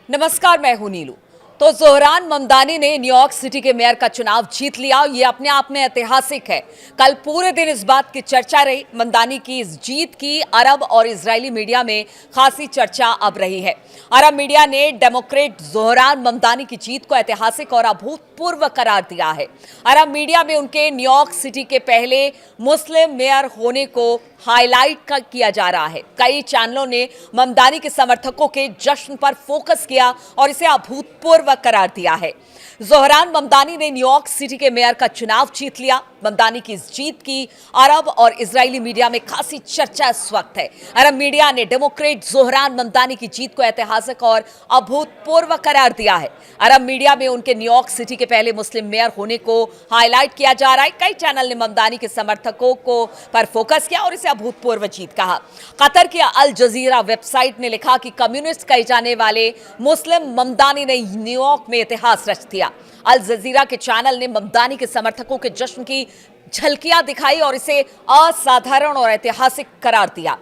नमस्कार, मैं हूं नीलू। तो जोहरान ममदानी ने न्यूयॉर्क सिटी के मेयर का चुनाव जीत लिया। ये अपने आप में ऐतिहासिक है। कल पूरे दिन इस बात की चर्चा रही। ममदानी की इस जीत की अरब और इजरायली मीडिया में खासी चर्चा अब रही है। अरब मीडिया ने डेमोक्रेट जोहरान ममदानी की जीत को ऐतिहासिक और अभूतपूर्व करार दिया है। अरब मीडिया में उनके न्यूयॉर्क सिटी के पहले मुस्लिम मेयर होने को हाईलाइट किया जा रहा है। कई चैनलों ने ममदानी के समर्थकों के जश्न पर फोकस किया और इसे अभूतपूर्व करार दिया है। जोहरान ममदानी ने न्यूयॉर्क सिटी के मेयर का चुनाव जीत लिया। ममदानी की इस जीत की अरब और इजरायली मीडिया में खासी चर्चा इस वक्त है। अरब मीडिया ने डेमोक्रेट जोहरान ममदानी की जीत को ऐतिहासिक और अभूतपूर्व करार दिया है। अरब मीडिया में उनके न्यूयॉर्क सिटी के पहले मुस्लिम मेयर होने को हाईलाइट किया जा रहा है। कई चैनल ने ममदानी के समर्थकों को पर फोकस किया और इसे अभूतपूर्व जीत कहा। कतर की अल जजीरा वेबसाइट ने लिखा कि कम्युनिस्ट कहे जाने वाले मुस्लिम ममदानी ने न्यूयॉर्क में इतिहास रच दिया। अल जजीरा के चैनल ने ममदानी के समर्थकों के जश्न की झलकियां दिखाई और इसे असाधारण और ऐतिहासिक करार दिया।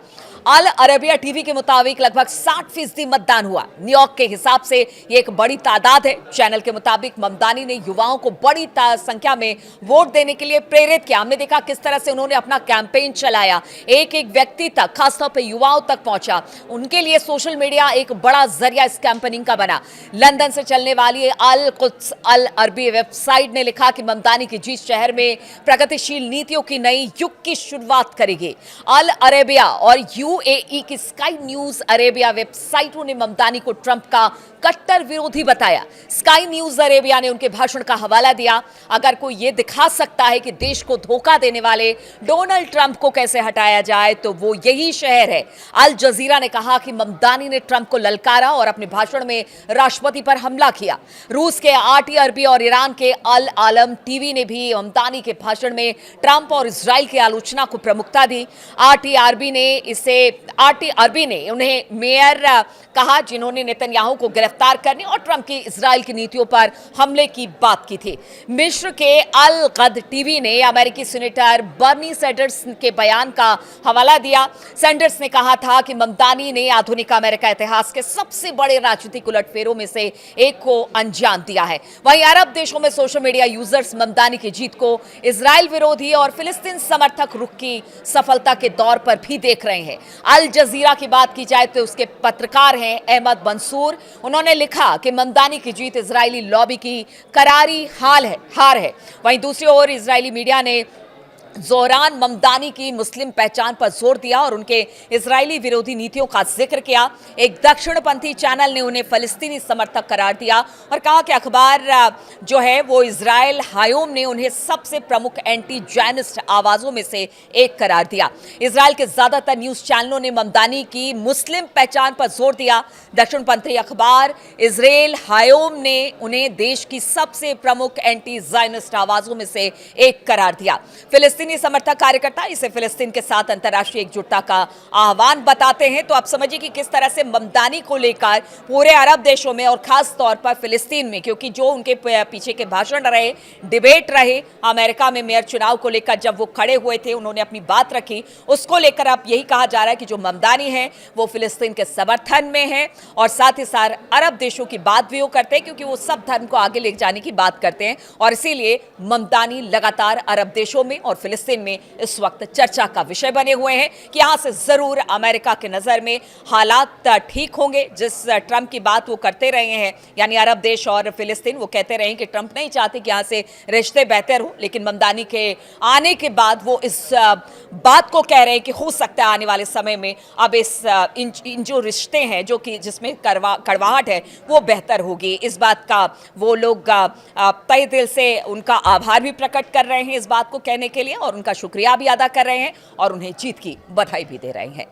अल अरबिया टीवी के मुताबिक लगभग 60% मतदान हुआ। न्यूयॉर्क के हिसाब से ये एक बड़ी तादाद है। चैनल के मुताबिक ममदानी ने युवाओं को बड़ी संख्या में वोट देने के लिए प्रेरित किया। हमने देखा किस तरह से उन्होंने अपना कैंपेन चलाया, एक एक व्यक्ति तक, खासतौर पर युवाओं तक पहुंचा। उनके लिए सोशल मीडिया एक बड़ा जरिया इस कैंपेनिंग का बना। लंदन से चलने वाली अल कुद्स अल अरबी वेबसाइट ने लिखा कि ममदानी की जीत शहर में प्रगतिशील नीतियों की नई युग की शुरुआत करेगी। अल अरेबिया और यूएई की स्काई न्यूज अरेबिया वेबसाइटों ने ममदानी को ट्रंप का कट्टर विरोधी बताया। स्काई न्यूज अरेबिया ने उनके भाषण का हवाला दिया, अगर कोई यह दिखा सकता है कि देश को धोखा देने वाले डोनाल्ड ट्रंप को कैसे हटाया जाए तो वो यही शहर है। अल जजीरा ने कहा कि ममदानी ने ट्रंप को ललकारा और अपने भाषण में राष्ट्रपति पर हमला किया। रूस के आरटी अरबी और ईरान के अल आलम टीवी ने भी ममदानी के भाषण में ट्रंप और इजराइल की आलोचना को प्रमुखता दी। आरटी अरबी ने उन्हें मेयर कहा जिन्होंने नेतन्याहू को गिरफ्तार करने और ट्रंप की इजराइल की नीतियों पर हमले की बात की थी। मिस्र के अल गद टीवी ने अमेरिकी सीनेटर बर्नी सैंडर्स के बयान का हवाला दिया। सैंडर्स ने कहा था कि ममदानी ने आधुनिक अमेरिका इतिहास के सबसे बड़े राजनीतिक उलटफेरों में से एक को अंजाम दिया है। वहीं अरब देशों में सोशल मीडिया यूजर्स ममदानी की जीत को इजराइल विरोधी और फिलिस्तीन समर्थक रुख की सफलता के दौर पर भी देख रहे हैं। अल जजीरा की बात की जाए तो उसके पत्रकार हैं अहमद मंसूर। उन्होंने लिखा कि ममदानी की जीत इजरायली लॉबी की करारी हार है। वहीं दूसरी ओर इजरायली मीडिया ने जोहरान ममदानी की मुस्लिम पहचान पर जोर दिया और उनके इजरायली विरोधी नीतियों का जिक्र किया। एक दक्षिणपंथी चैनल ने उन्हें फलस्तीनी समर्थक करार दिया और कहा कि अखबार जो है वो इजराइल हायोम ने उन्हें सबसे प्रमुख एंटी जैनिस्ट आवाजों में से एक करार दिया। इजराइल के ज्यादातर न्यूज चैनलों ने ममदानी की मुस्लिम पहचान पर जोर दिया। दक्षिणपंथी अखबार इजराइल हायोम ने उन्हें देश की सबसे प्रमुख एंटी जैनिस्ट आवाजों में से एक करार दिया। फिलिस्तीनी समर्थक कार्यकर्ता इसे फिलिस्तीन के साथ अंतर्राष्ट्रीय एकजुटता का आह्वान बताते हैं। तो आप समझिए कि किस तरह से ममदानी को लेकर पूरे अरब देशों में और खास तौर पर फिलिस्तीन में, क्योंकि जो उनके पीछे के भाषण रहे, डिबेट रहे अमेरिका में मेयर चुनाव को लेकर, जब वो खड़े हुए थे उन्होंने अपनी बात रखी, उसको लेकर अब यही कहा जा रहा है कि जो ममदानी है वो फिलिस्तीन के समर्थन में है और साथ ही साथ अरब देशों की बात भी वो करते हैं क्योंकि वो सब धर्म को आगे ले जाने की बात करते हैं और इसीलिए ममदानी लगातार अरब देशों में और फिलिस्तीन में इस वक्त चर्चा का विषय बने हुए हैं कि यहां से जरूर अमेरिका के नजर में हालात ठीक होंगे। जिस ट्रंप की बात वो करते रहे हैं, यानी अरब देश और फिलिस्तीन, वो कहते रहे कि ट्रंप नहीं चाहते कि यहां से रिश्ते बेहतर हो, लेकिन ममदानी के आने के बाद वो इस बात को कह रहे हैं कि हो सकता है आने वाले समय में अब इन जो रिश्ते हैं जो कि जिसमें कड़वाहट है वो बेहतर होगी। इस बात का वो लोग तहे दिल से उनका आभार भी प्रकट कर रहे हैं इस बात को कहने के लिए और उनका शुक्रिया भी अदा कर रहे हैं और उन्हें जीत की बधाई भी दे रहे हैं।